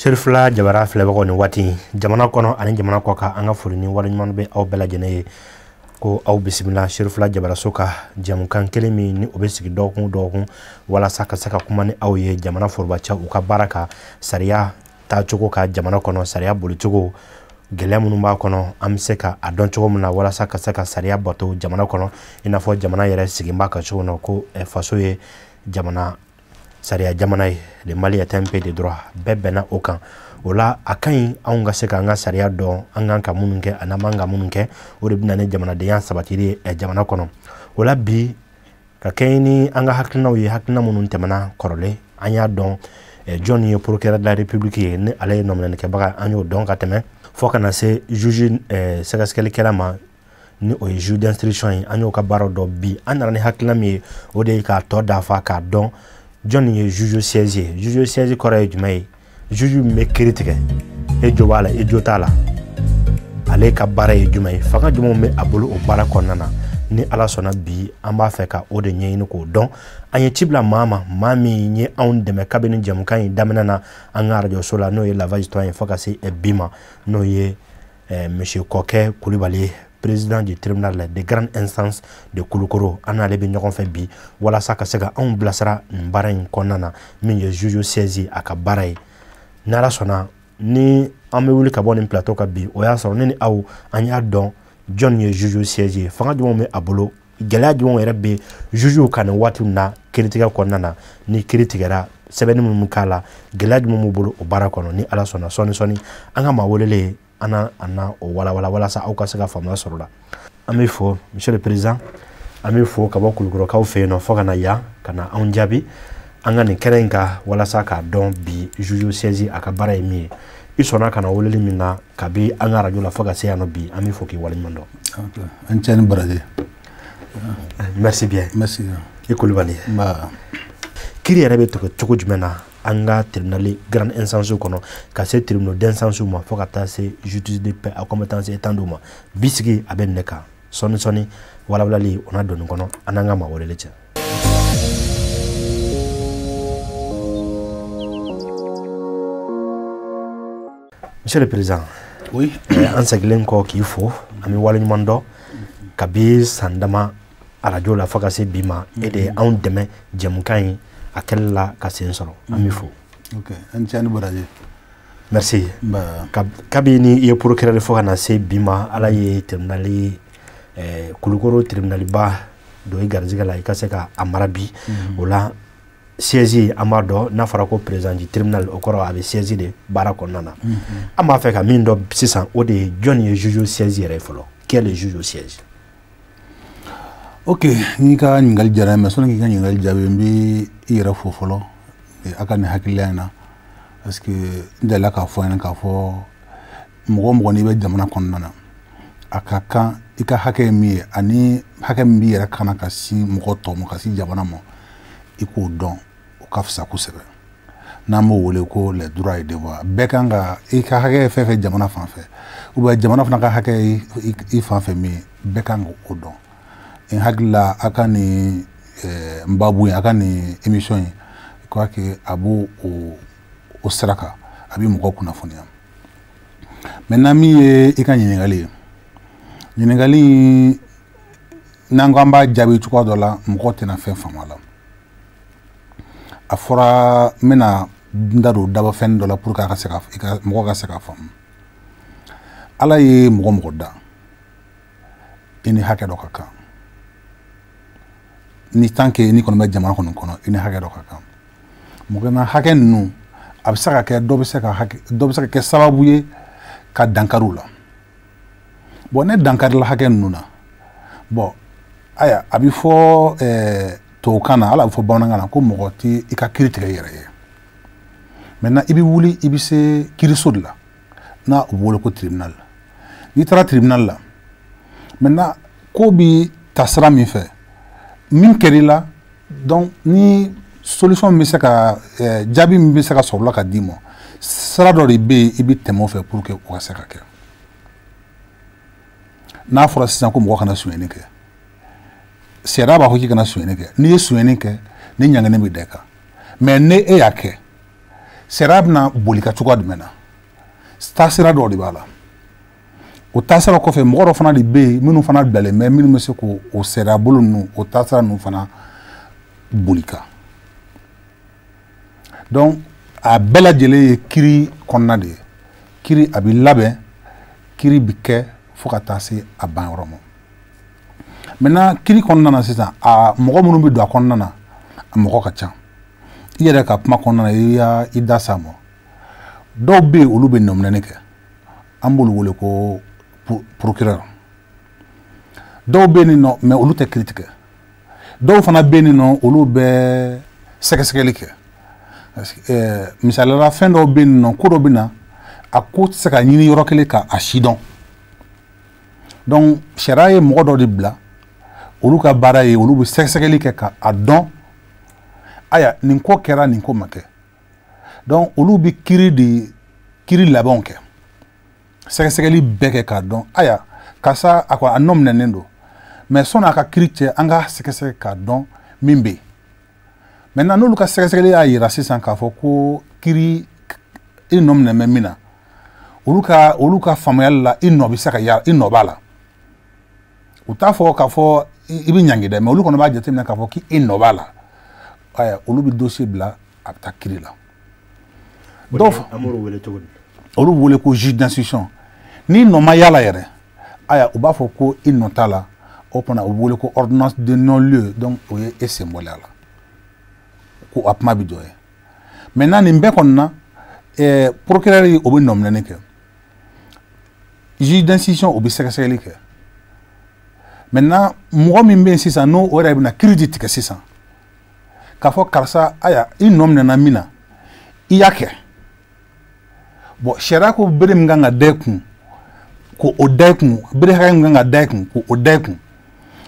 Sherifla Jabara Flavor ni wati jamana kono ani jamana koka anga fulini wala nyman be aw bela jene ko aw bismillah Sherifla Jabara soka jamukan kelemi ni obesigi dokun wala saka kuma ni aw ye jamana forbacha uka baraka sariya ta chogo ka jamana kono sariya boli chogo gelemu numba kono amseka adon chogo muna wala saka sariya bato jamana kono inafo jamana yere sigimba ka chogo no ko faso ye jamana Saria Jamanai, le Mali a tempé de droit, bebena aucun. Ola, a kain, anga seka anga saria don, anganka munke, anamanga munke, uribnane jamana deyan sabatiri e jamana kono. Ola bi, kakaini anga haklina uye haklina mununtemana korole, anya don, John ye procureur de la République ne ale nomene kebaga anyo don kateme, foka na se juge sekaskele kelama, ni oye juge d'instruction anyo ka baro do bi, anarane haklina mi ode ka to dafa ka don, John ye juge siège correct du mai juge me critique et jowala et jotala ale ka bara e jumai faka jumo me abulu o bara konana ni ala sona bi amba feka o de nyeni ko don anye tibla mami nye on de me kabini jamukan damena na anga radio sola no ye lavage citoyen faka se e bima no ye monsieur Koke Koulibaly président du tribunal de grande instance de Kouloukoro ana lebe ñokon fe bi wala saka sega on blasara mbara konana min ye juge saisi aka baray nala sona ni ame wuli ka bon plateau ka bi o ya so ni aw anya don John ye juge saisi fanga dum me abolo gela dum rebe juge kan watu na critique konana ni critiquera sebeni mum kala gela dum mo bolo o barakono ni ala sona soni anga ma wolele ana o wala sa au ka sega famla sorola amifo monsieur le président amifo ka ba kulugoro ka fe no foga na ya kana on jabi anga ni kerenga wala sa ka don bi juju saisi aka bara emi isona kana woleli mina ka bi anga radio la foga se ya no bi amifo ki wala mando okay en chen brade merci bien merci e Koulibaly ba kiri rebe to ko jumena anga tribunal grande instance kono ka se tribunal d'instance ma fo ka ta se justice de paix a compétence étenduma bisigi aben neka soni wala li ona don kono ananga ma wolele cha monsieur le président oui en saglen ko ki fo ami wala mando kabi sandama radio la fo ka se bima et de on demain jamukan akella kasensoro amifo okay en tiani boraje merci ba kabini ye procureur fo kana se bima ala ye tribunal Kouloukoro tribunal ba do igarziga la ikaseka amarabi ola siège amado na farako président du tribunal okoro avec siège de barako nana ama fe ka min do 600 o de John ye juge siège refolo quel est juge au siège. Ok, ni ka ngal jara me sona ki ngal jabe mbi ira fofolo e aka ni hakilana parce que ndela ka fo ka fo mo ni be jamana konnana aka kan ika hake mi ani hake mbi ira kana ka si mo to mo ka si jamana mo iko don o ka fsa ku sebe na mo wole ko le droit et devoir be kanga ika hake fe jamana fan fe ou ba jamana fa ka hake i fan fe mi be kanga o don en hagla akani mbabu akani émission quoi que abu o straka abi moko kuna fonia maintenant mi ikanyi ngali nangamba jabi tukwa dola moko tena fen famala afora mena ndaro daba fen dola pour ka seka moko ka seka fam ala ye moko da ini hake do kaka ni tanke ni kono be jamana kono ini hake do kaka mugena hake nu absaka ke do be saka ke sababu ye ka dankarula bon ne dankar la hake nu na bon aya abi fo to kana ala fo banana ko mogoti ika critique yere maintenant ibi wuli ibi se kirisodla na wolo ko tribunal ni tra tribunal la maintenant ko bi tasra mi fait min kerila donc ni solution mi se ka jabi mi se ka sobla ka dimo sara do be ibi temo fe pour que o se ka ke na fora sisan ko mo kana suene ke sera ba hoki kana suene ke ni suene ke ni nyangane mi deka mais ne e yake sera bɛna boli ka cogoya jumɛn na taasira dɔ de b'a la o taasira kɔfɛ mɔgɔ dɔ fana de bɛ yen minnu fana bilalen bɛ minnu bɛ se k'o sariya bolo ninnu o taasira ninnu fana boli kan donc a bɛɛ lajɛlen ye kiiri kɔnɔna de ye kiiri a bɛ labɛn kiiri bɛ kɛ fo ka taa se a ban yɔrɔ ma maintenant kiiri kɔnɔna na sisan a mɔgɔ minnu bɛ don a kɔnɔna na a mɔgɔ ka ca i yɛrɛ ka kuma kɔnɔna na i da s'a ma dɔw bɛ yen olu bɛ nɔminɛni kɛ an b'olu wele ko procureur dɔw bɛ yen nɔ mais olu tɛ kiiri tigɛ dɔw fana bɛ yen nɔ olu bɛ sɛgɛsɛgɛli kɛ misaliyala fɛn dɔw bɛ yen nɔ ko dɔ bɛ na a ko tɛ se ka ɲini yɔrɔ kelen ka a si dɔn donc sariya ye mɔgɔ dɔ de bila olu ka baara ye olu bɛ sɛgɛsɛgɛli kɛ ka a dɔn aya nin ko kɛra nin ko ma kɛ donc olu bɛ kiiri labɛnw kɛ sɛgɛsɛgɛli bɛɛ kɛ k'a dɔn aya karisa a ko a nɔ minɛnen don mais sɔnni a ka kiiri cɛ an ka sɛgɛsɛgɛ k'a dɔn min bɛ yen maintenant n'olu ka sɛgɛsɛgɛli y'a yira sisan k'a fɔ ko kiiri i nɔ minɛ bɛ min na olu ka faamuyali la i nɔ bɛ se ka yala i nɔ b'a la u t'a fɔ k'a fɔ i bɛ ɲangi dɛ mais olu kɔni b'a jateminɛ k'a fɔ k'i nɔ b'a la aya olu bɛ dossier bila a bɛ taa kiiri la olu wele ko juge d'instruction n'i nɔ ma yala yɛrɛ aya u b'a fɔ ko i nɔ t'a la o fana u bɛ wele ko ordonnance de non-lieu donc o ye e senbɔli a la ko a kuma bɛ jɔ ye maintenant nin bɛɛ kɔni na procureur ye o bɛ nɔminɛni kɛ juge d'instruction o bɛ sɛgɛsɛgɛli kɛ maintenant mɔgɔ min bɛ yen sisan n'o yɛrɛ bɛna kiiri di tigɛ sisan k'a fɔ karisa aya i nɔminɛna min na i y'a kɛ bon sariya ko bere min kan ka da i kun ko o da i kun bere hakɛ min kan ka da i kun ko o da i kun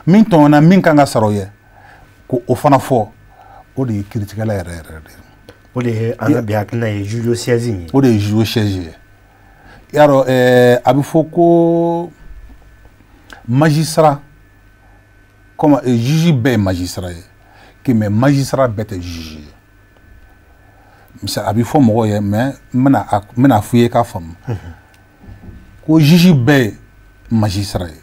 min tɔɲɔna min kan ka sara o ye ko o fana fɔ o de ye kiiritigɛla yɛrɛ yɛrɛ de ye o de ye an ka bi hakilina ye juge siège ye o de ye juge siège ye yarɔ a bɛ fɔ ko magistrat comme juge bɛɛ ye magistrat ye mais magistrat bɛɛ tɛ juge ye misali a bɛ fɔ mɔgɔw ye mais n bɛna f'i ye k'a faamu ko juge bɛɛ ye magistrat ye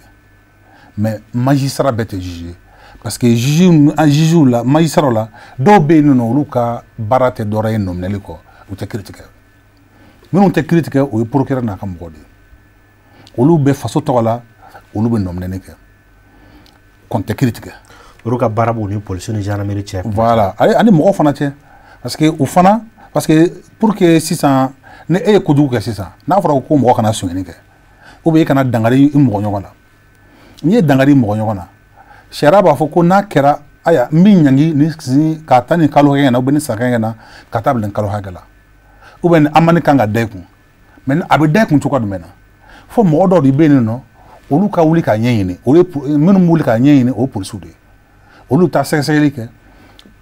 mais magistrat bɛɛ tɛ juge ye parce que juge la magistrat la dɔw bɛ yen nɔ olu ka baara tɛ dɔwɛrɛ ye nɔminɛli kɔ u tɛ kiiri tigɛ minnu tɛ kiiri tigɛ o ye procureur n'a ka mɔgɔ de ye olu bɛ faso tɔgɔ la olu bɛ nɔminɛli kɛ kɔni tɛ kiiri tigɛ olu ka baara b'u ni polisi ni gendarmerie cɛ voilà ani mɔgɔ fana cɛ parce que u fana parce que pour que sisan ni e ye kojugu kɛ sisan n'a fɔra ko mɔgɔ kana sonyɛni kɛ ou bien e kana dankari i mɔgɔ ɲɔgɔn na n'i ye dankari i mɔgɔ ɲɔgɔn na sariya b'a fɔ ko n'a kɛra aya n bɛ ɲangi ni ka taa nin kalo hakɛ na ou bien ni san hakɛ na ka taa bila nin kalo hakɛ la ou bien amani kan ka da i kun mais a bɛ da i kun cogoya jumɛn na fo mɔgɔ dɔw de bɛ yen nɔ olu ka wuli k'a ɲɛɲini minnu bɛ wuli k'a ɲɛɲini o ye polisiw de ye olu bɛ taa sɛgɛsɛgɛli kɛ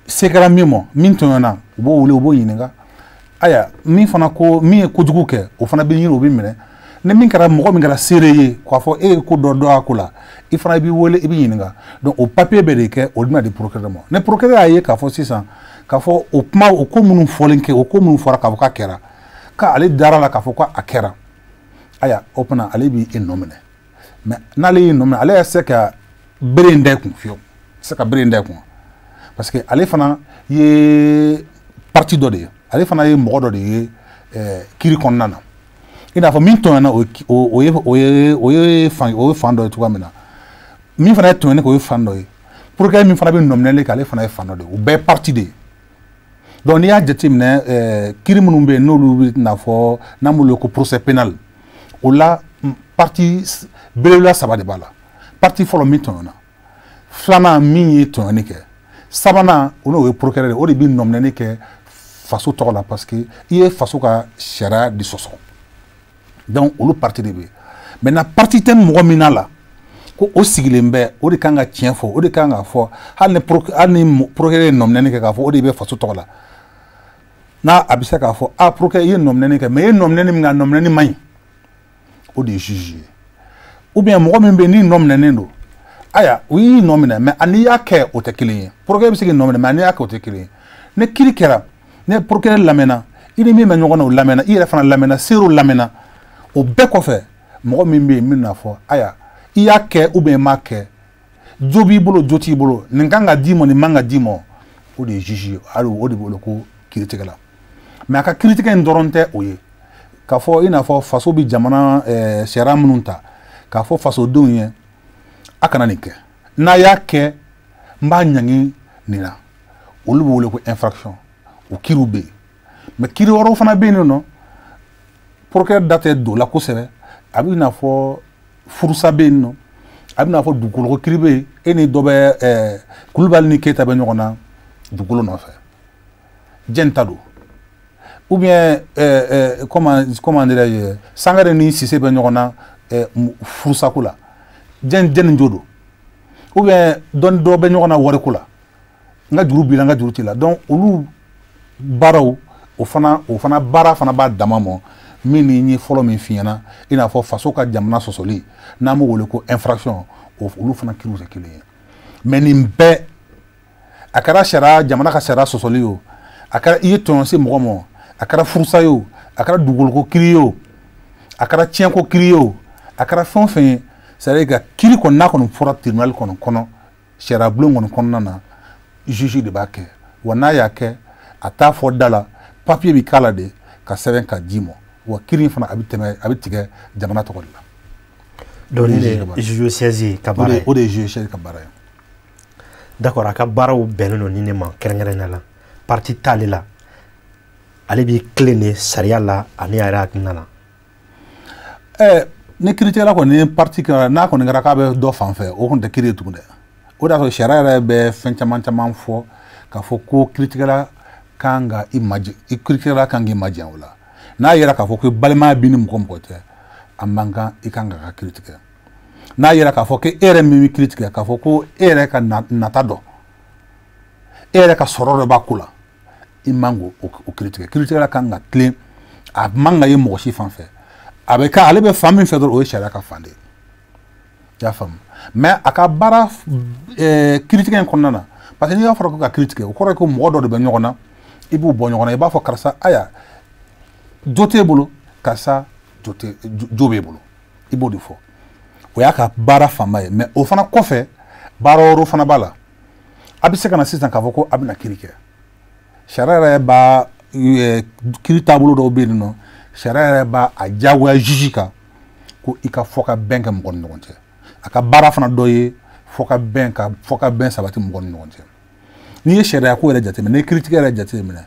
se kɛra min ma min tɔɲɔna u b'o wele u b'o ɲininka aya min fana ko min ye kojugu kɛ o fana bɛ ɲini o bɛ minɛ ni min kɛra mɔgɔ min kɛra seere ye k'a fɔ e ye ko dɔ dɔn a ko la i fana b'i wele i bɛ ɲininka donc o papier bɛ de kɛ o bɛna di procureur ma ni procureur y'a ye k'a fɔ sisan k'a fɔ o kuma o ko minnu fɔlen kɛ o ko minnu fɔra k'a fɔ k'a kɛra k'ale dara la k'a fɔ k'a kɛra aya o fana ale b'i nɔ minɛ mais n'ale y'i nɔ minɛ ale yɛrɛ se ka bere in da i kun fiyewu se ka bere in da i kun parce que ale fana ye parti dɔ de ye ale fana ye mɔgɔ dɔ de ye kiiri kɔnɔna na i n'a fɔ min tɔɲɔna o ye fan dɔ ye cogoya min na min fana ye tɔɲɔni kɛ o ye fan dɔ ye procureur min fana bɛ nɔminɛli kɛ ale fana ye fan dɔ de ye o bɛɛ ye parti de ye donc n'i y'a jateminɛ kiiri minnu bɛ yen n'olu bɛ n'a fɔ n'an b'olu ye ko procès pénal o la parti belebeleba saba de b'a la parti fɔlɔ min tɔɲɔna filanan min ye tɔɲɔni kɛ sabanan o n'o ye procureur o de bɛ nɔminɛli kɛ faso tɔgɔ la parce que i ye faso ka sariya de sɔsɔ donc olu parti de bɛ yen maintenant parti tɛ mɔgɔ min na la ko o sigilen bɛ o de kan ka tiɲɛ fɔ o de kan ka fɔ hali ni procureur ye nɔminɛli kɛ k'a fɔ o de bɛ faso tɔgɔ la n'a a bɛ se k'a fɔ procureur i ye nɔminɛli kɛ mais i ye nɔminɛli min kɛ a nɔminɛli man ɲi o de ye juge ye ou bien mɔgɔ min bɛ yen n'i nɔminɛlen don aya u y'i nɔminɛ mais n'i y'a kɛ o tɛ kelen ye procureur bɛ se k'i nɔminɛ mais n'i y'a kɛ o tɛ kelen ye ni kiiri kɛra ni procureur lamɛnna i ni min bɛ ɲɔgɔn na o lamɛnna i yɛrɛ fana lamɛnna seerew lamɛnna o bɛɛ kɔfɛ mɔgɔ min bɛ yen min na fɔ aya i y'a kɛ ou bien i m'a kɛ jo b'i bolo jo t'i bolo nin kan ka d'i ma nin man ka d'i ma o de ye juge ye hali o de bɛ wele ko kiiritigɛla mais a ka kiiritigɛ in dɔrɔn tɛ o ye k'a fɔ i n'a fɔ faso bɛ jamana sariya minnu ta k'a fɔ fasodenw ye a kana nin kɛ n'a y'a kɛ n b'a ɲangi nin na olu bɛ wele ko infraction o kiiriw bɛ yen mais kiiri wɛrɛw fana bɛ yen nɔ procureur da tɛ don la kosɛbɛ a bɛ i n'a fɔ furusa bɛ yen nɔ a bɛ i n'a fɔ dugukoloko kiiri bɛ yen e ni dɔ bɛ Kulubali ni Keyita bɛ ɲɔgɔn na dugukolo nɔfɛ jɛn ta don ou bien comment dirais-je Sangare ni Sise bɛ ɲɔgɔn na furusako la jɛn nin jo don ou bien dɔ bɛ ɲɔgɔn na wariko la n ka juru b'i la n ka juru t'i la donc olu baaraw o fana baara fana b'a dama ma min ni ye fɔlɔ min f'i ɲɛna i n'a fɔ faso ka jamana sɔsɔli n'an b'o wele ko infraction olu fana kiiriw tɛ kelen ye mais nin bɛɛ a kɛra jamana ka sariya sɔsɔli o a kɛra i ye tɔɲɔ se mɔgɔ ma a kɛra furusa ye o a kɛra dugukolo kiiri ye o a kɛra tiɲɛko kiiri ye o a kɛra fɛn o fɛn ye c'est à dire ka kiiri kɔni n'a kɔni fɔra tribunal kɔnɔ sariya bulon kɔni kɔnɔna na juge de b'a kɛ wa n'a y'a kɛ a t'a fɔ da la papier bɛ k'a la de ka sɛbɛn ka d'i ma wa kiiri in fana a bɛ tigɛ jamana tɔgɔ de la. donc ni de juge siège ka baara ye o de ye juge siège ka baara ye. d'accord a ka baaraw bɛnnen don ni ne ma kɛrɛnkɛrɛnnenya la parti t'ale la ale b'i tilen de sariya la ani a yɛrɛ hakilina na. ni kiiritigɛla kɔni ni parti kɛra n'a kɔni kɛra k'a bɛ dɔ fan fɛ o kɔni tɛ kiiri ye tugun dɛ o de y'a sɔrɔ sariya yɛrɛ bɛ fɛn caman fɔ k'a fɔ ko kiiritigɛla kan ka kiiritigɛla kan k'i majanya o la n'a yɛrɛ k'a fɔ ko balimaya b'i ni mɔgɔ cɛ a man kan i kan ka kiiri tigɛ n'a yɛrɛ k'a fɔ ko e yɛrɛ min bɛ kiiri tigɛ k'a fɔ ko e yɛrɛ ka nata dɔn e yɛrɛ ka sɔrɔ dɔ b'a ko la i man k'o kiiri tigɛ kiiritigɛla kan ka tilen a man ka ye mɔgɔ si fan fɛ a bɛ ale bɛ fan min fɛ dɔrɔn o ye sariya ka fan de ye i y'a faamu mais a ka baara kiiritigɛ in kɔnɔna na parce que n'i y'a fɔra ko ka kiiri tigɛ o kɔrɔ ye ko mɔgɔ dɔ de bɛ ɲɔgɔn na i b'u bɔ ɲɔgɔn na i b'a fɔ karisa aya jo t'e bolo karisa jo b'e bolo i b'o de fɔ o y'a ka baara fanba ye mais o fana kɔfɛ baara wɛrɛw fana b'a la a bɛ se ka na sisan k'a fɔ ko a bɛna kiiri kɛ sariya yɛrɛ b'a kiiri taabolo dɔw bɛ yen nɔ sariya yɛrɛ b'a diyagoya juge kan ko i ka fɔ ka bɛn kɛ mɔgɔ ni ɲɔgɔn cɛ a ka baara fana dɔ ye fɔ ka bɛn sabati mɔgɔ ni ɲɔgɔn cɛ n'i ye sariya ko yɛrɛ jateminɛ n'i ye kiiritigɛ yɛrɛ jateminɛ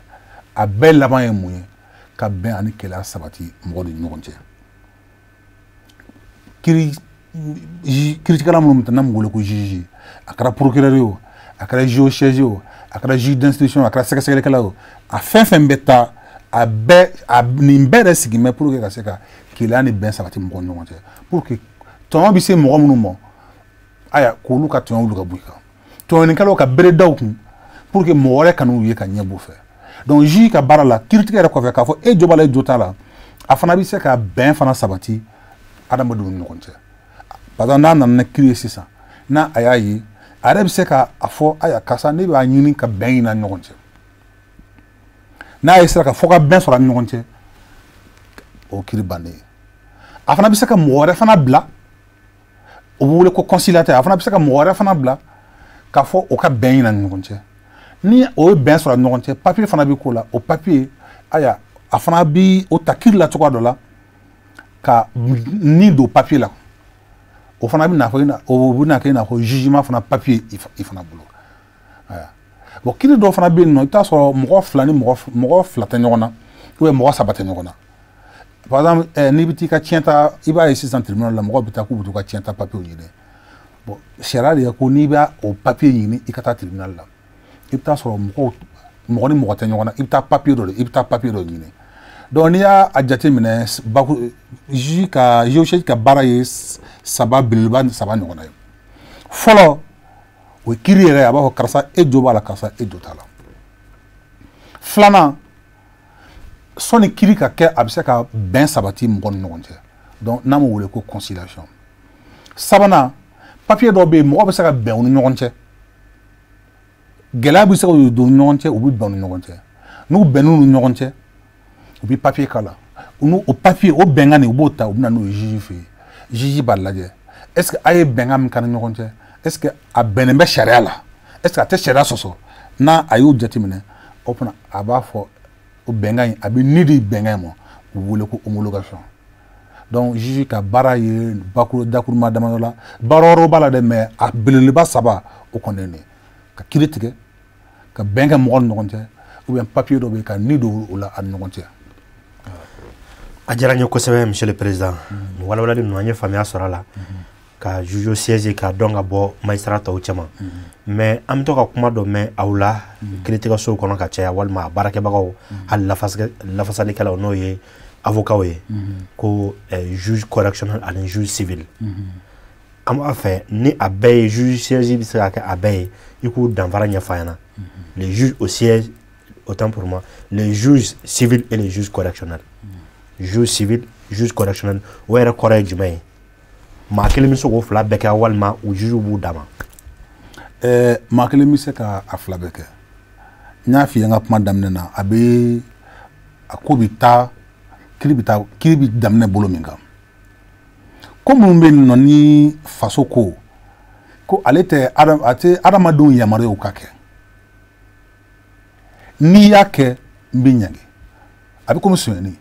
a bɛɛ laban ye mun ye ka bɛn ani kɛlɛya sabati mɔgɔ ni ɲɔgɔn cɛ kiiritigɛla minnu n'an b'u wele ko juge a kɛra procureur ye o a kɛra juge au siège ye o a kɛra juge d'instruction a kɛra sɛgɛsɛgɛlikɛla ye o a fɛn fɛn bɛ taa nin bɛɛ de sigi mɛ pour que ka se ka keleya ni bɛn sabati mɔgɔ ni ɲɔgɔn cɛ pour que tɔɲɔ bɛ se mɔgɔ minnu ma aya k'olu ka tɔɲɔ wuli ka bɔ i kan tɔɲɔnikɛlaw ka bere da u kun pour que mɔgɔ wɛrɛ kan'u ye ka ɲɛ b'u fɛ donc juge ka baara la kiiritigɛ yɛrɛ kɔfɛ k'a fɔ e jo b'a la e jo t'a la a fana bɛ se ka bɛn fana sabati adamadenw ni ɲɔgɔn cɛ par exemple n'a nana ni kiiri ye sisan n'a a y'a ye a yɛrɛ bɛ se ka fɔ aya karisa ne b'a ɲini ka bɛn ɲini an ni ɲɔgɔn cɛ n'a ye sera ka fɔ ka bɛn sɔrɔ an ni ɲɔgɔn cɛ o kiiri bannen ye a fana bɛ se ka mɔgɔ wɛrɛ fana bila o bɛ wele ko conciliateur a fana bɛ se ka mɔgɔ wɛrɛ fana bila k'a fɔ o ka bɛn ɲini an ni ɲɔgɔn cɛ ni o ye bɛn sɔrɔ an ni ɲɔgɔn cɛ papier fana bɛ k'o la o papier aya a fana bɛ o ta kiiri la cogoya dɔ la ka ni don papier la o fana bɛ na fɔ o bɛ na kɛ i n'a fɔ jugement fana papier i fana bolo bon kiiri dɔw fana bɛ yen nɔ i bɛ t'a sɔrɔ mɔgɔ fila tɛ ɲɔgɔn na ou bien mɔgɔ saba tɛ ɲɔgɔn na par exemple n'i bɛ t'i ka tiɲɛ ta i b'a ye sisan tribunal la mɔgɔ bɛ taa k'u bɛ t'u ka tiɲɛ ta papier ɲini bon sariya de ye ko n'i b'a o papier ɲini i ka taa tribunal la i bɛ t'a sɔrɔ mɔgɔ ni mɔgɔ tɛ ɲɔgɔn na i bɛ taa papier dɔ ɲini donc n'i y'a jateminɛ juge ka baara ye belebeleba saba ɲɔgɔnna ye fɔlɔ o ye kiiri yɛrɛ a b'a fɔ karisa e jo b'a la karisa e jo t'a la filanan sɔni kiiri ka kɛ a bɛ se ka bɛn sabati mɔgɔ ni ɲɔgɔn cɛ donc n'an b'o wele ko conciliation sabanan papier dɔw bɛ yen mɔgɔ bɛ se ka bɛn u ni ɲɔgɔn cɛ gɛlɛya bɛ se ka don u ni ɲɔgɔn cɛ u bɛ bɛn u ni ɲɔgɔn cɛ n'u bɛnn'u ni ɲɔgɔn cɛ u bɛ papier kala o papier o bɛnkan u b'o ta u bɛ na n'o ye juge fɛ yen juge b'a lajɛ est ce que a ye bɛnkan min k'an ni ɲɔgɔn cɛ est ce que a bɛnnen bɛ sariya la est ce que a tɛ sariya sɔsɔ n'a a y'o jateminɛ o fana a b'a fɔ o bɛnkan in a bɛ ni di bɛnkan in ma u wele ko homologation donc juge ka baara ye dakuruma damadɔ la baara wɛrɛw b'a la dɛ mais a belebeleba saba o kɔni ye nin ye ka kiiri tigɛ ka bɛn kɛ mɔgɔw ni ɲɔgɔn cɛ ou bien papier dɔ bɛ yen ka ni don o la a ni ɲɔgɔn cɛ. A diyara n ye kosɛbɛ monsieur le président nin walawalali ninnu an ye faamuya sɔrɔ a la ka juge siège k'a dɔn ka bɔ magistrat tɔw cɛma mais an bɛ to ka kuma dɔ mɛn aw la kiiritigɛsow kɔnɔ ka caya walima a baarakɛbagaw hali lafasalikɛlaw n'o ye avocat ye ko juge correctionnel ani juge civil an b'a fɛ ni a bɛɛ ye juge siège bɛ se ka kɛ a bɛɛ ye i k'u danfara ɲɛfɔ an ɲɛna les juges au siège autant pour moi les juges civils et les juges correctionnels juge civil juge correctionnel o yɛrɛ kɔrɔ ye jumɛn ye maa kelen bɛ se k'o fila bɛɛ kɛ walima u juge b'u dama maa kelen bɛ se ka a fila bɛɛ kɛ n y'a f'i ye n ka kuma daminɛ na a bɛ a ko bɛ taa kiiri bɛ daminɛ bolo min kan ko minnu bɛ yen nɔ ni faso ko ale tɛ a tɛ adamadenw yamaruya ka kɛ n'i y'a kɛ n bɛ ɲangi a bɛ komi sonyɛni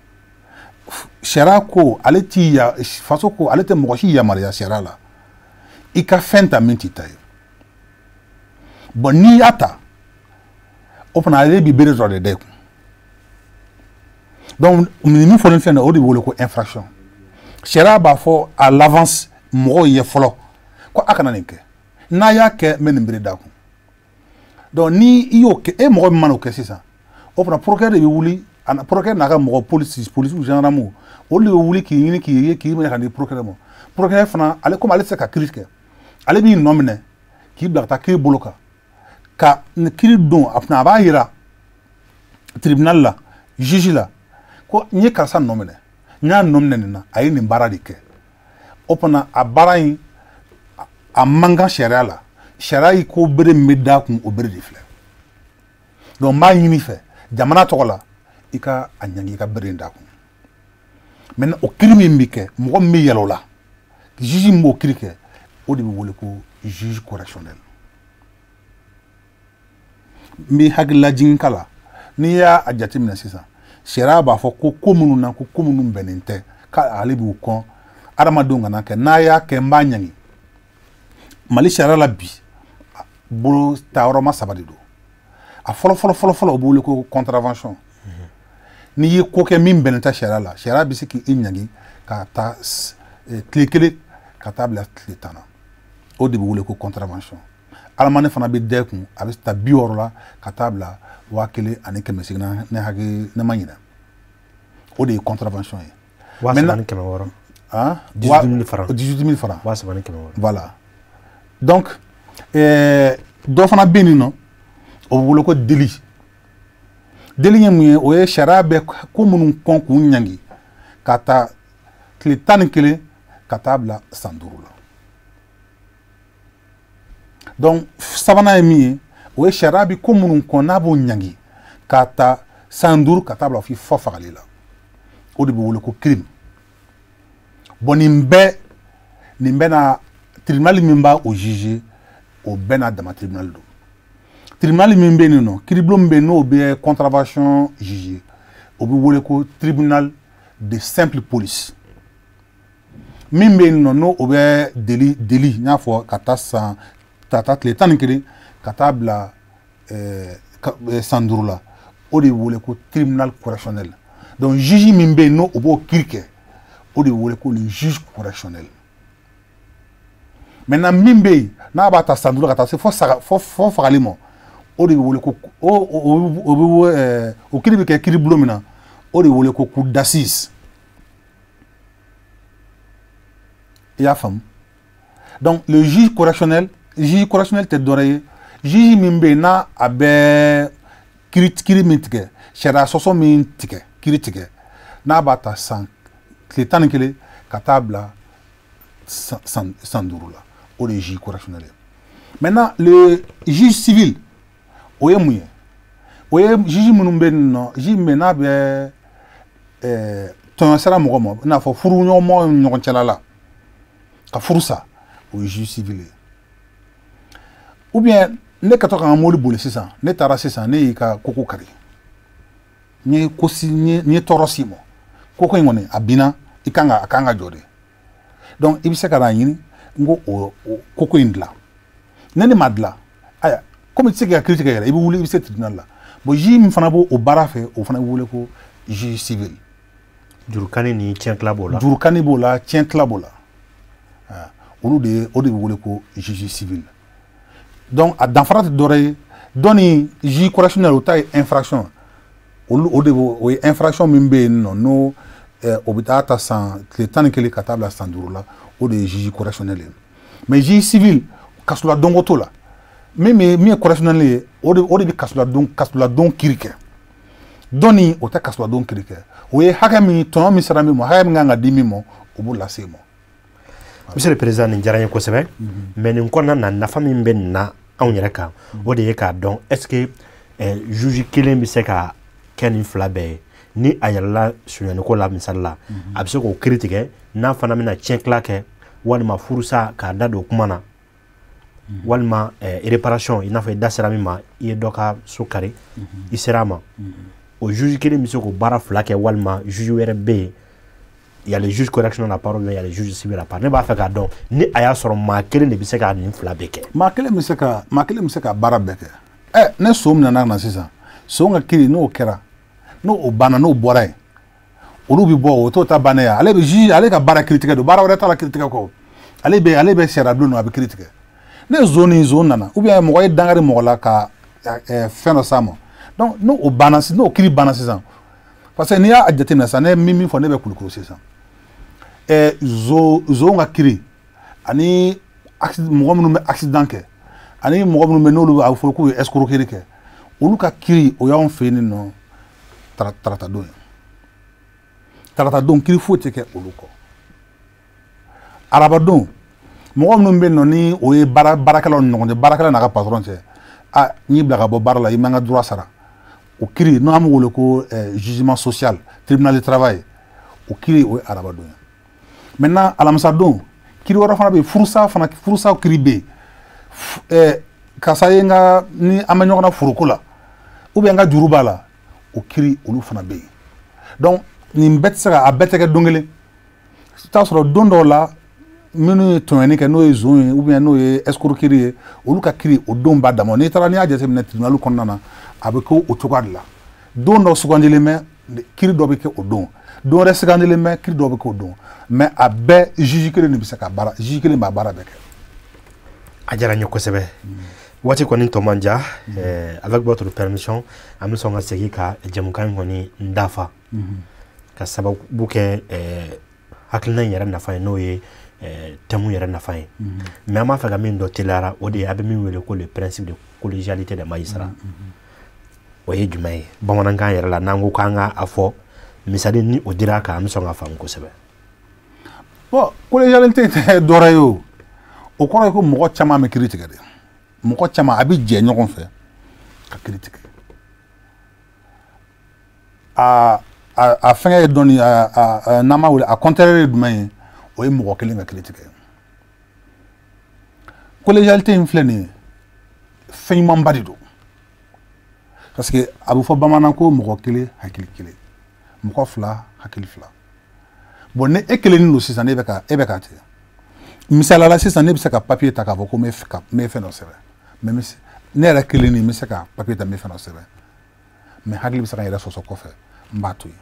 sariya ko ale ti faso ko ale tɛ mɔgɔ si yamaruya sariya la i ka fɛn ta min t'i ta ye bon n'i y'a ta o fana ale b'i bere dɔ de da i kun donc min fɔ ni fɛn na o de bɛ wele ko infraction sariya b'a fɔ à l'avance mɔgɔw ye fɔlɔ ko a kana nin kɛ n'a y'a kɛ n bɛ nin bere da kun donc ni i y'o kɛ e mɔgɔ min mana o kɛ sisan o fana procureur de bɛ wuli procureur n'a ka mɔgɔ policiers gendarmes olu de bɛ wuli k'i ɲini k'i minɛ ka di procureur ma procureur fana ale komi ale tɛ se ka kiiri kɛ ale b'i nɔ minɛ k'i bila ka taa kiiri bolo kan ka nin kiiri don a fana a b'a yira tribunal la juge la ko n ye karisa nɔ minɛ n y'a nɔ minɛ nin na a ye nin baara de kɛ o fana a baara in a man kan sariya la sariya yi ko bere min bɛ da kun o bere de filɛ donc n b'a ɲini fɛ jamana tɔgɔ la i ka a ɲangi i ka bere in da kun maintenant o kiiri min bɛ kɛ mɔgɔ min bɛ yɛlɛ o la juge min b'o kiiri kɛ o de bɛ wele ko juge correctionnel n bɛ hakililajigin k'a la n'i y'a jateminɛ sisan sariya b'a fɔ ko minnu na ko minnu bɛnnen tɛ k'ale b'u kɔn adamadenw kana kɛ n'a y'a kɛ n b'a ɲangi mali sariya la bi bolo ta yɔrɔ ma saba de don a fɔlɔ o bɛ wele ko contravention n'i ye ko kɛ min bɛnnen tɛ sariya la sariya bɛ se k'i ɲangi ka taa tile kelen ka taa bila tile 10 na o de bɛ wele ko contravention alamani fana bɛ da i kun a bɛ taa 60 la ka taa bila 1800 ne ma ɲinɛ o de ye contravention ye. 1600 18 000 francs voilà donc dɔ fana bɛ yen nɔ o bɛ wele ko délit ye mun ye o ye sariya bɛ ko minnu kɔn k'u ɲangi ka taa tile 11 ka taa bila san 5 la donc sabanan ye min ye o ye sariya bɛ ko minnu kɔn n'a b'o ɲangi ka taa san 5 ka taa bila fɔ fagali la o de bɛ wele ko crime bon nin bɛɛ na tribunal min b'a o juger o bɛɛ n'a dama tribunal don tribunal min bɛ yen nɔ kiiribulon min bɛ yen n'o bɛ contravention juger o bɛ wele ko tribunal de simple police min bɛ yen nɔ n'o bɛ délit n y'a fɔ ka taa tile 11 ka taa bila san 5 la o de bɛ wele ko tribunal correctionnel donc juge min bɛ yen n'o b'o kiiri kɛ o de bɛ wele ko le juge correctionnel maintenant min bɛ yen n'a b'a ta san 5 ka taa se fɔ fagali ma o de bɛ wele ko o kiiri bɛ kɛ kiiribulon min na o de bɛ wele ko cour d'assises i y'a faamu donc le juge correctionnel tɛ dɔwɛrɛ ye juge min bɛ yen n'a a bɛ kiiri min tigɛ sariya sɔsɔ min tigɛ kiiri tigɛ n'a b'a ta tile 11 ka taa bila san 5 la o de ye juge correctionnel ye maintenant le juge civil o ye mun ye o ye juge minnu bɛ yen nɔ juge min n'a bɛ tɔn sera mɔgɔ ma n'a fɔ furu ɲɔgɔnma ni ɲɔgɔn cɛla la ka furu sa o ye juge civil ye ou bien ne ka to ka n ka mobili boli sisan ne taara sisan ne y'i ka koko kari n ye tɔɔrɔ s'i ma koko in kɔni a binna a kan ka jɔ de donc i bɛ se ka na ɲini n ko o koko in dilan ne ma dilan aya komi i tɛ se ka kiiri tigɛ yɛrɛ i bɛ wuli i bɛ se tribunal la bon juge min fana b'o baara fɛ o fana bɛ wele ko juge civil. Jurukani ni tiɲɛtila b'o la. Jurukani b'o la tiɲɛtila b'o la olu de o de bɛ wele ko juge civil donc a danfara tɛ dɔwɛrɛ ye dɔ ni juge correctionnel o ta ye infraction o ye infraction min bɛ yen nɔ n'o o bɛ taa ta san tile 11 ka taa bila san 5 la o de ye juge correctionnel ye mais juge civil kasola dɔnko t'o la min ye correctionnel ye o de bɛ kasola don kiiri kɛ dɔ ni o tɛ kasola don kiiri kɛ o ye hakɛ min tɔnɔ min sera min ma hakɛ min kan ka di min ma o b'o lase ma. Monsieur le Président nin diyara n ye kosɛbɛ mais nin kɔnɔna na nafa min bɛ nin na anw yɛrɛ kan o de ye k'a dɔn est-ce que juge kelen bɛ se ka kɛ nin fila bɛɛ ye ni a yɛlɛla suɲɛniko la misali la a bɛ se k'o kiiri tigɛ n'a fana bɛna tiɲɛtila kɛ walima furusa k'a da don kuma na walima réparation i n'a fɔ i da sera min ma i ye dɔ ka so kari i sera a ma o juge kelen bɛ se k'o baara fila kɛ walima juge wɛrɛ bɛ yen il y a les juges correctionnels à part mais il y a les juges civils à part ne b'a fɛ k'a dɔn ni a y'a sɔrɔ maa kelen de bɛ se ka nin fila bɛɛ kɛ maa kelen bɛ se ka baara bɛɛ kɛ ne so min nana na sisan so ka kiiri n'o kɛra n'o banna n'o bɔra yen olu bɛ bɔ o t'o ta bannen ye ale bɛ juge ale ka baara kiiri tigɛ don baara wɛrɛ t'a la kiiri tigɛ kɔ ale bɛ sariya don a bɛ kiiri tigɛ ne zone ni zone nana ou bien mɔgɔ ye dangari mɔgɔ la ka fɛn dɔ s'a ma donc n'o banna sisan n'o kiiri banna sisan parce que n'i y'a jateminɛ sisan ne min fɔ ne bɛ kulukuru sisan zone ka kiiri ani mɔgɔ minnu bɛ accident kɛ ani mɔgɔ minnu bɛ n'olu a fɔ k'u ye escroquerie kɛ olu ka kiiri o y'anw fɛ yen nɔ tarata don ye tarata don kiiri foyi tɛ kɛ olu kɔ araba don mɔgɔ minnu bɛ yen nɔ ni o ye baarakɛlaw ni ɲɔgɔn cɛ baarakɛla n'a ka patron cɛ n y'i bila ka bɔ baara la i man ka droit sara o kiiri n'an b'o wele ko jugement social tribunal de travail o kiiri o ye araba don ye maintenant alamisa don kiiri wɛrɛ fana bɛ yen furusa kiiri bɛ yen karisa ye ni an bɛ ɲɔgɔn na furuko la ou bien n ka juru b'a la o kiiri olu fana bɛ yen donc nin bɛɛ tɛ se ka a bɛɛ tɛ kɛ don kelen i t'a sɔrɔ don dɔw la minnu ye tɔɲɔni kɛ n'o ye zon ye ou bien n'o ye escroquerie ye olu ka kiiri o don b'a dama n'i taara n'i y'a jateminɛ tribunal kɔnɔna na a bɛ kɛ o cogoya de la don dɔ sugandilen bɛ kiiri dɔ bɛ kɛ o don wɛrɛ sugandilen bɛ kiiri dɔ bɛ kɛ o don mais a bɛɛ juge kelen de bɛ se ka baara juge kelen b'a baara bɛɛ kɛ. a diyara n ye kosɛbɛ waati kɔni tɔ man ja avec votre permission an bɛ sɔn ka segin ka jɛmukan in kɔni n dafa ka sababu kɛ hakilina in yɛrɛ nafa ye n'o ye thème yɛrɛ nafa ye mais an b'a fɛ ka min dɔ teliyara o de ye a bɛ min wele ko le principe de collégialité des magistrats o ye jumɛn ye bamanankan yɛrɛ la n'an ko k'an ka a fɔ misali ni o dira a kan an bɛ sɔn ka faamu kosɛbɛ. bon collégialité tɛ dɔwɛrɛ ye o kɔrɔ ye ko mɔgɔ caman bɛ kiiri tigɛ de mɔgɔ caman a bɛ jɛ ɲɔgɔn fɛ ka kiiri tigɛ a fɛngɛ ye dɔɔni n'an b'a wele a contraire ye jumɛn ye o ye mɔgɔ kelen ka kiiri tigɛ collégialité in filɛ nin ye fɛn ɲumanba de don parce que a bɛ fɔ bamanan ko mɔgɔ kelen hakili kelen mɔgɔ fila hakili fila bon ni e kelen don sisan e bɛ ka tigɛ misalala sisan ne bɛ se ka papier ta k'a fɔ ko n bɛ fɛn dɔ sɛbɛn mais ne yɛrɛ kelen nin n bɛ se ka papier ta n bɛ fɛn dɔ sɛbɛn mais hakili bɛ se ka n yɛrɛ sɔsɔ kɔfɛ n b'a to yen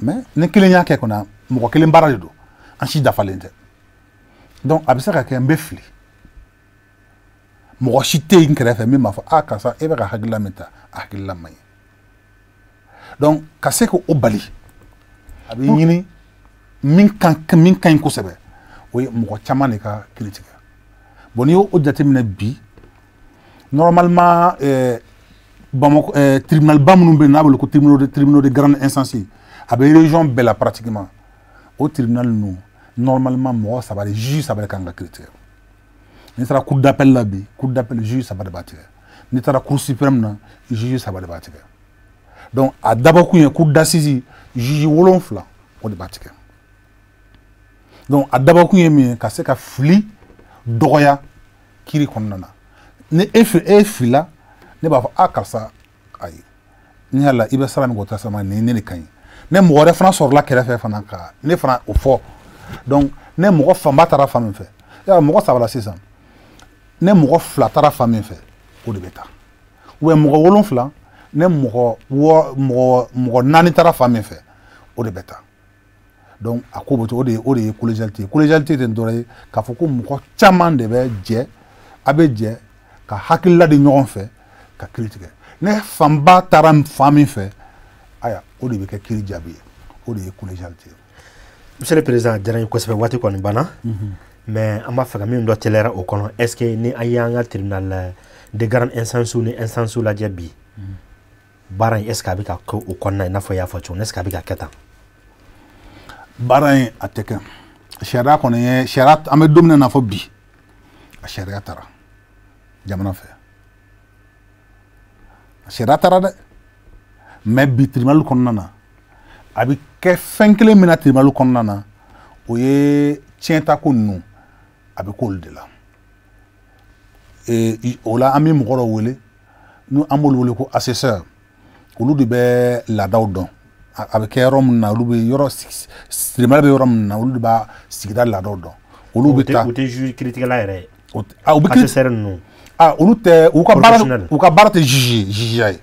mais ni kelen y'a kɛ kɔnɔ mɔgɔ kelen baara de don an si dafalen tɛ donc a bɛ se ka kɛ n bɛ fili mɔgɔ si tɛ yen n kɛrɛfɛ min b'a fɔ karisa e bɛ ka hakilila min ta a hakilila man ɲi donc ka se k'o bali a bɛ ɲini min ka ɲi kosɛbɛ o ye mɔgɔ caman de ka kiiri tigɛ bon n'i y'o jateminɛ bi normalement Bamako tribunal ba minnu bɛ yen n'a bɛ wele ko tribunaux de grande instance a bɛ région bɛɛ la pratiquement o tribunal ninnu normalement mɔgɔ saba de juge saba de kan ka kiiri tigɛ n'i taara cour d'appel la bi cour d'appel juge saba de b'a tigɛ n'i taara cour suprême na juge saba de b'a tigɛ donc a dabɔ kun ye cour d'assises juge 7 o de b'a tigɛ donc a dabɔ kun ye min ye ka se ka fili dɔgɔya kiri kɔnɔna na ni e filila ne b'a fɔ a karisa ayi ni yala i bɛ sara min k'o ta sara ni ne de ka ɲi ne mɔgɔ wɛrɛ fana sɔrɔla kɛrɛfɛ fana ka ne fana o fɔ donc ne mɔgɔ fanba taara fan min fɛ yala mɔgɔ 3 la sisan ne mɔgɔ 2 taara fan min fɛ o de bɛ taa ou bien mɔgɔ 7 ne mɔgɔ 4 taara fan min fɛ o de bɛ taa donc a ko bɛ to o de ye collégialité collégialité tɛ dɔwɛrɛ ye k'a fɔ ko mɔgɔ caman de bɛ jɛ a bɛ jɛ ka hakilila di ɲɔgɔn fɛ ka kiiri tigɛ ne fanba taara fan min fɛ aya o de bɛ kɛ kiiri jaabi ye o de ye collégialité. Monsieur le Président diyara n ye kosɛbɛ waati kɔni banna mais an b'a fɛ ka min dɔ tɛlɛra o kɔnɔ est ce que ni an y'an ka tribunal de grande instance ni instance lajɛ bi baara in est ce que a bɛ ka kɛ o kɔnɔna i n'a fɔ i y'a fɔ cogo min est ce que a bɛ ka kɛ tan. baara in a tɛ kɛ sariya kɔni ye sariya an bɛ don min na fɔ bi a sariya taara jamana fɛ a sariya taara dɛ mais bi tribunal kɔnɔna na a bɛ kɛ fɛn kelen min na tribunal kɔnɔna na o ye tiɲɛtako ninnu a bɛ k'olu de la o la an bɛ mɔgɔ dɔ wele n'an b'olu wele ko assesseur olu de bɛ laadaw dɔn a bɛ kɛ yɔrɔ min na olu bɛ yɔrɔ tribunal bɛ yɔrɔ min na olu de b'a sigida laadaw dɔn olu bɛ taa o tɛ juge kiiritigɛla yɛrɛ ye u bɛ assesseur ninnu olu tɛ u ka baara tɛ jugeya ye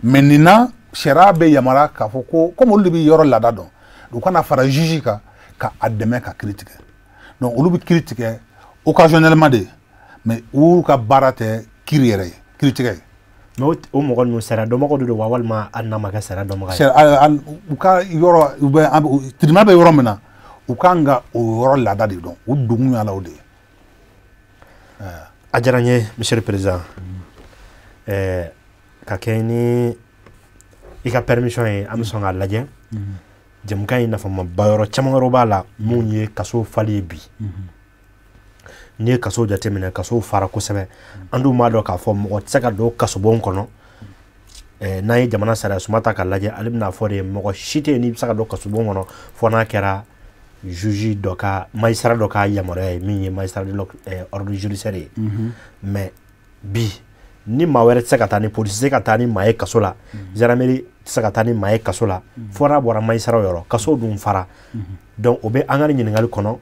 mais nin na sariya bɛ yamaruya k'a fɔ ko comme olu de bɛ yɔrɔ laada dɔn u kana fara juge kan ka a dɛmɛ ka kiiri tigɛ donc olu bɛ kiiri tigɛ occasionnellement de mais u ka baara tɛ kiiri yɛrɛ ye kiiri tigɛ ye. mais o mɔgɔ ninnu sariya dɔnbagaw de don wa walima hali n'a ma kɛ sariya dɔnbaga ye. u ka yɔrɔ tribunal bɛ yɔrɔ min na u kan ka o yɔrɔ laada de dɔn u dogun y'a la o de ye. a diyara n ye monsieur le président ka kɛ ni i ka permission ye an bɛ sɔn k'a lajɛ jamukan in nafamaba yɔrɔ caman wɛrɛw b'a la mun ye kaso fali ye bi n'i ye kaso jateminɛ kaso fara kosɛbɛ an dun b'a dɔn k'a fɔ mɔgɔ tɛ se ka don kasobon kɔnɔ n'an ye jamana sariya suma ta k'a lajɛ ale bɛna fɔ de mɔgɔ si tɛ yen n'i bɛ se ka don kasobon kɔnɔ fo n'a kɛra juge dɔ ka magistrat dɔ ka yamaruya ye min ye magistrat de l'ordre judiciaire ye mais bi ni maa wɛrɛ tɛ se ka taa ni polisi tɛ se ka taa ni maa ye kaso la gendarmerie tɛ se ka taa ni maa ye kaso la fo n'a bɔra magistrat yɔrɔ kaso dun fara donc o bɛ an ka ɲininkali kɔnɔ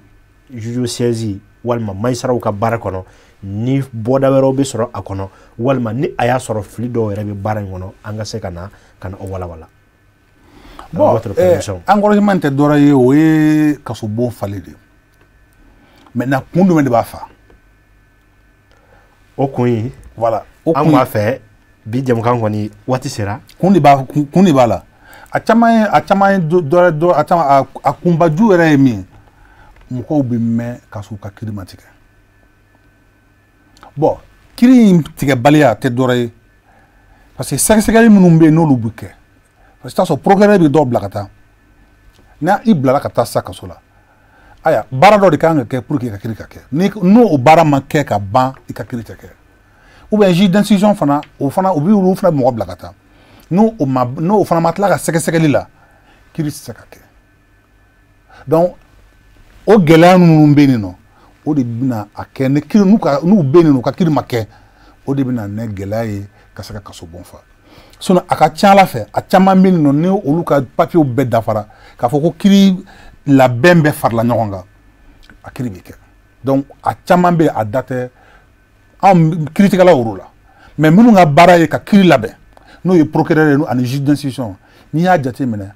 juge siège walima magistrat ka baara kɔnɔ ni bɔda wɛrɛw bɛ sɔrɔ a kɔnɔ walima ni a y'a sɔrɔ fili dɔw yɛrɛ bɛ baara in kɔnɔ an ka se ka na o walawala. bon encouragement tɛ dɔwɛrɛ ye o ye kasobon fali de maintenant kun jumɛn de b'a fa. o kun ye voilà an b'a fɛ bi jamukan kɔni waati sera. kun de b'a la a caman ye a kunbaju yɛrɛ ye min ye mɔgɔw bɛ mɛn ka sɔrɔ u ka kiiri ma tigɛ bon kiiri in tigɛbaliya tɛ dɔwɛrɛ ye parce que sɛgɛsɛgɛli minnu bɛ yen n'olu bɛ kɛ parce que t'a sɔrɔ procureur bɛ dɔw bila ka taa n'a i bilala ka taa sa kaso la aya baara dɔ de kan ka kɛ pour que i ka kiiri ka kɛ n'o baara ma kɛ ka ban i ka kiiri tɛ kɛ ou bien juge d'instruction fana o bɛ olu fana mɔgɔ bila ka taa n'o fana ma tila ka sɛgɛsɛgɛli la kiiri tɛ se ka kɛ donc o gɛlɛya minnu bɛ yen nɔ o de bɛna a kɛ ni kiiri n'u bɛ yen nɔ u ka kiiri ma kɛ o de bɛna ne gɛlɛya ye ka se ka kasobon fa sinon a ka ca ala fɛ a caman bɛ yen nɔ ni olu ka papiyew bɛɛ dafara k'a fɔ ko kiiri labɛn bɛɛ farala ɲɔgɔn kan a kiiri bɛ kɛ donc a caman bɛ yen a da tɛ anw kiiritigɛlaw yɛrɛ la mais minnu ka baara ye ka kiiri labɛn n'o ye procureur ye ani juge d'instruction n'i y'a jateminɛ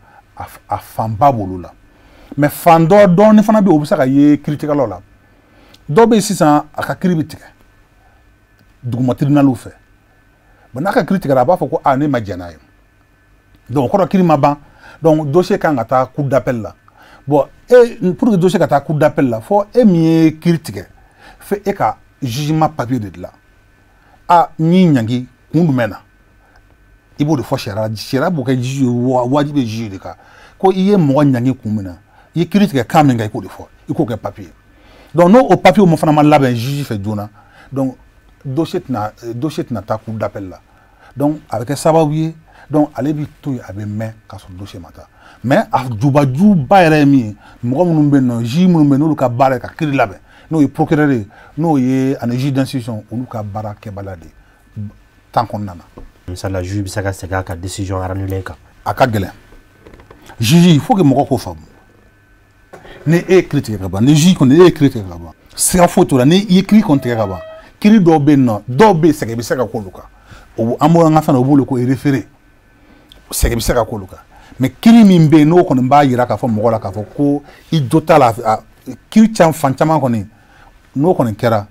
a fanba b'olu la mais fan dɔɔni fana bɛ yen o bɛ se ka ye kiiritigɛlaw la dɔw bɛ yen sisan a ka kiiri bɛ tigɛ duguma tribunaliw fɛ n'a ka kiiri tigɛra a b'a fɔ ko ne ma jɛn n'a ye donc o kɔrɔ kiiri ma ban donc dossier kan ka taa cour d'appel la bon pour que dossier ka taa cour d'appel la fo e min ye kiiri tigɛ fo e ka jugement papier de dilan n'i ɲangi kun jumɛn na i b'o de fɔ sariya b'o kɛ juge wajibi bɛ juge de kan ko i ye mɔgɔ ɲangi kun min na i ye kiiri tigɛ kan min kan i k'o de fɔ i k'o kɛ papier donc n'o papier mo fana ma labɛn juge fɛ joona donc dossier tɛna taa cour d'appel la donc a bɛ kɛ sababu ye donc ale bi to a be mɛ ka sɔrɔ dossier ma taa mais a jubajuba yɛrɛ ye min ye mɔgɔ minnu bɛ yen nɔ juge minnu bɛ yen n'olu ka baara ye ka kiiri labɛn n'o ye procureur ye n'o ye ani juge d'instruction olu ka baara kɛbaliya de temps kɔnɔna na. misala juge bɛ se ka segin a ka décision annulée kan. a ka gɛlɛn juge il faut que mɔgɔ k'o faamu ni e ye kiiri tigɛ ka ban ni juge kɔni e ye kiiri tigɛ ka ban siga foyi t'o la ni i ye kiiri kɔni tigɛ ka ban kiiri dɔw bɛ yen nɔ dɔw bɛ yen sɛgɛn bɛ se ka k'olu kan o an b'o an ka fɛn na o b'olu ko référé sɛgɛn bɛ se ka k'olu kan mais kiiri min bɛ yen n'o kɔni b'a yira k'a fɔ mɔgɔ la k'a fɔ ko i jo t'a la kiiri fan caman kɔni n'o kɔni kɛra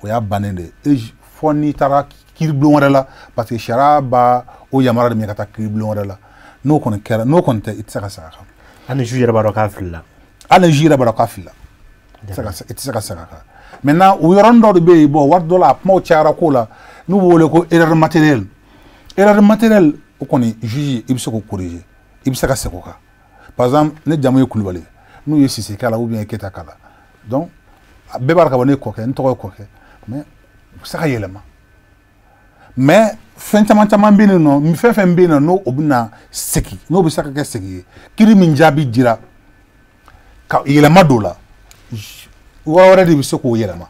o y'a bannen de ye fɔ n'i taara kiiri bulon wɛrɛ la parce que sariya b'a o yamaruya de minɛ ka taa kiiri bulon wɛrɛ la n'o kɔni kɛra n'o kɔni tɛ i tɛ se ka segin a kan. hali ni juge yɛrɛ b'a dɔn k'a filila. hali ni juge yɛrɛ b'a dɔn k'a filila i tɛ se ka segin a kan maintenant o yɔrɔnin dɔ de bɛ yen bon waati dɔ la a kumaw cayara ko la n'u b'o wele ko erreur matérielle o kɔni juge i bɛ se k'o corriger i bɛ se ka segin o kan par exemple ne jamu ye Kulibali n'u ye Sise k'a la ou bien Keta k'a la donc bɛɛ b'a dɔn ka fɔ ne ye kɔkɛ n tɔgɔ ye kɔkɛ mais u bɛ se ka yɛlɛma mais fɛn caman bɛ yen nɔ fɛn fɛn bɛ yen nɔ n'o bɛ na segin n'o bɛ se ka kɛ segin ye kiiri min jaabi dira ka yɛlɛma dɔ la yɔrɔ wɛrɛ de bɛ se k'o yɛlɛma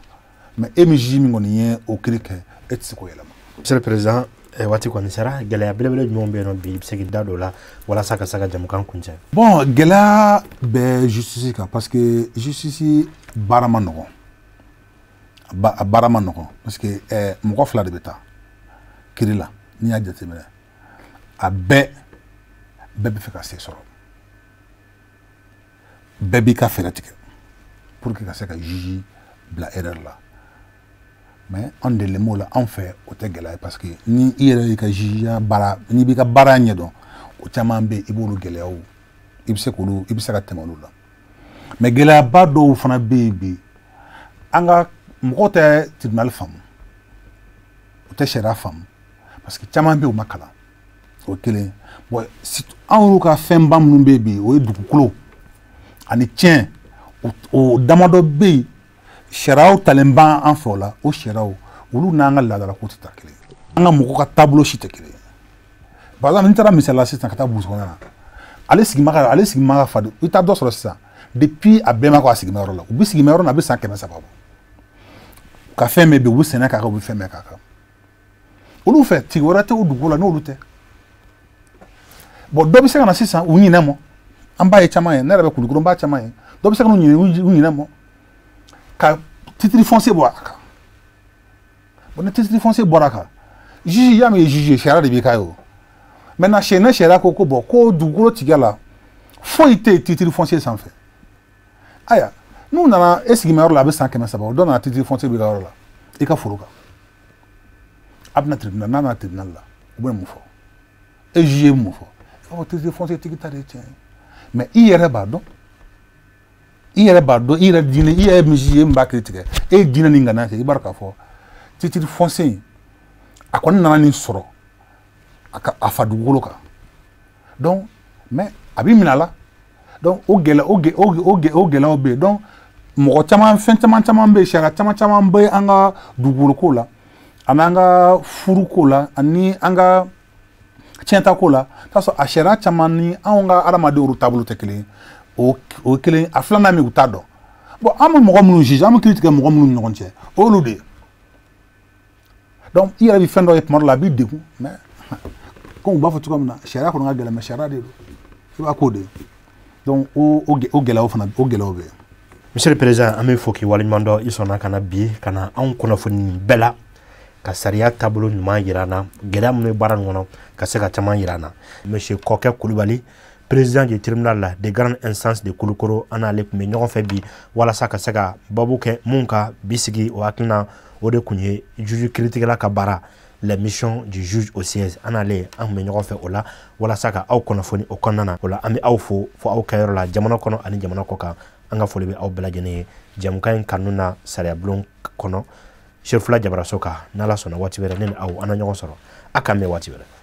mais e min juge min kɔni ye o kiiri kɛ e tɛ se k'o yɛlɛma. monsieur le président waati kɔni sera gɛlɛya belebele jumɛn bɛ yen nɔ bi i bɛ se k'i da don o la walasa ka se ka jamukan kuncɛ. bon gɛlɛya bɛ justice kan parce que justice baara ma nɔgɔn a baara ma nɔgɔn parce que mɔgɔ fila de bɛ taa kiiri la n'i y'a jateminɛ a bɛɛ bɛ fɛ ka se sɔrɔ bɛɛ b'i ka fɛɛrɛ tigɛ pour que ka se ka juge bila erreur la mais an delilen b'o la an fɛ o tɛ gɛlɛya parce que ni i yɛrɛ y'i ka jugeya baara n'i b'i ka baara ɲɛdɔn o caman bɛ yen i b'olu gɛlɛyaw i bɛ se ka tɛmɛ olu la mais gɛlɛyaba dɔw fana bɛ yen bi an ka mɔgɔw tɛ tribunal faamu u tɛ sariya faamu parce que caman bɛ yen u ma kalan o ye kelen bon anw ka fɛnba minnu bɛ yen bi o ye dugukolo ani tiɲɛ o damadɔ bɛ yen sariyaw talen b'an an fɛ o la o sariyaw olu n'an ka laadalako tɛ taa kelen ye an ka mɔgɔw ka taabolo si tɛ kelen ye par exemple n'i taara misali la sisan ka taa burusi kɔnɔna na ale sigima ka fadi i t'a dɔ sɔrɔ sisan depuis a bɛɛ ma ko a sigima yɔrɔ la u bɛ sigima yɔrɔ la a bɛ san 300 bɔ u ka fɛn bɛɛ bɛ yen u bɛ sɛnɛ k'a kan u bɛ fɛn bɛɛ k'a kan olu fɛ tigi wɛrɛ tɛ o dugu la n'olu tɛ bon dɔ bɛ se ka na sisan u ɲinɛ mɔ an b'a ye caman ye ne yɛrɛ bɛ Kulukoro n b'a caman ye dɔ bɛ se ka n'u ɲinɛ mɔ ka titre foncier bɔ a kan bon ni titre foncier bɔra a kan juge y'a mɛn juge sariya de b'i k'a ye o maintenant sariya ko bon ko dugukolo tigɛ la foyi tɛ yen titre foncier sanfɛ aya n'u nana e sigiyɔrɔ la a bɛ san 300 o dɔ nana titre foncier b'i ka yɔrɔ la i ka foro kan a bɛna tribunal n'a nana tribunal la u bɛ mun fɔ e juge ye mun fɔ ɔ titre foncier tigi ta de ye tiɲɛ ye mais i yɛrɛ b'a dɔn i yɛrɛ diinɛ i yɛrɛ min juge ye min b'a kiiri tigɛ e ye diinɛ nin ŋaniya kɛ i b'a dɔn k'a fɔ titre foncier in a kɔni nana nin sɔrɔ a fa dugukolo kan donc mais a b'i minɛ a la donc o gɛlɛyaw bɛ yen donc mɔgɔ caman fɛn caman bɛ yen sariya caman bɛ an ka dugukolo ko la ani an ka furu ko la ani an ka tiɲɛta ko la t'a sɔrɔ a sariya caman ni anw ka adamadenw taabolo tɛ kelen ye o ye kelen a filanan min u t'a dɔn bon an bɛ mɔgɔ minnu juge an bɛ kiiri tigɛ mɔgɔ minnu ni ɲɔgɔn cɛ o y'olu de ye donc i yɛrɛ bɛ fɛn dɔ ye tuma dɔ la a b'i degun mais comme u b'a fɔ cogo min na sariya kɔni ka gɛlɛn mais sariya de don i b'a k'o de ye donc o gɛlɛyaw fana o gɛlɛyaw bɛ yen. monsieur le président an bɛ fɔ k'i waleɲuman dɔn i sɔnna ka na bi ka na anw kunnafoni bɛɛ la ka sariya taabolo ɲuman yira an na gɛlɛya minnu bɛ baara nin kɔnɔ ka se ka caman yira an na monsieur Kɔkɛ Kulibali président du tribunal de grande instance de Kulukoro an n'ale tun bɛ ɲɔgɔn fɛ bi walasa ka se ka babu kɛ mun ka bi sigi o hakilina o de tun ye juge kiiritigɛla ka baara les missions du juge au siège an n'ale an tun bɛ ɲɔgɔn fɛ o la walasa ka aw kunnafoni o kɔnɔna na o la an bɛ aw fo aw ka yɔrɔ la jamana kɔnɔ ani jamana kɔ kan an ka foli bɛ aw bɛɛ lajɛlen ye jamukan in kanu na sariya bulon kɔnɔ Chérifula Jabarasoka n'Ala sɔnna waati wɛrɛ ne ni aw an na ɲɔgɔn sɔrɔ a k'an mɛn waati wɛrɛ.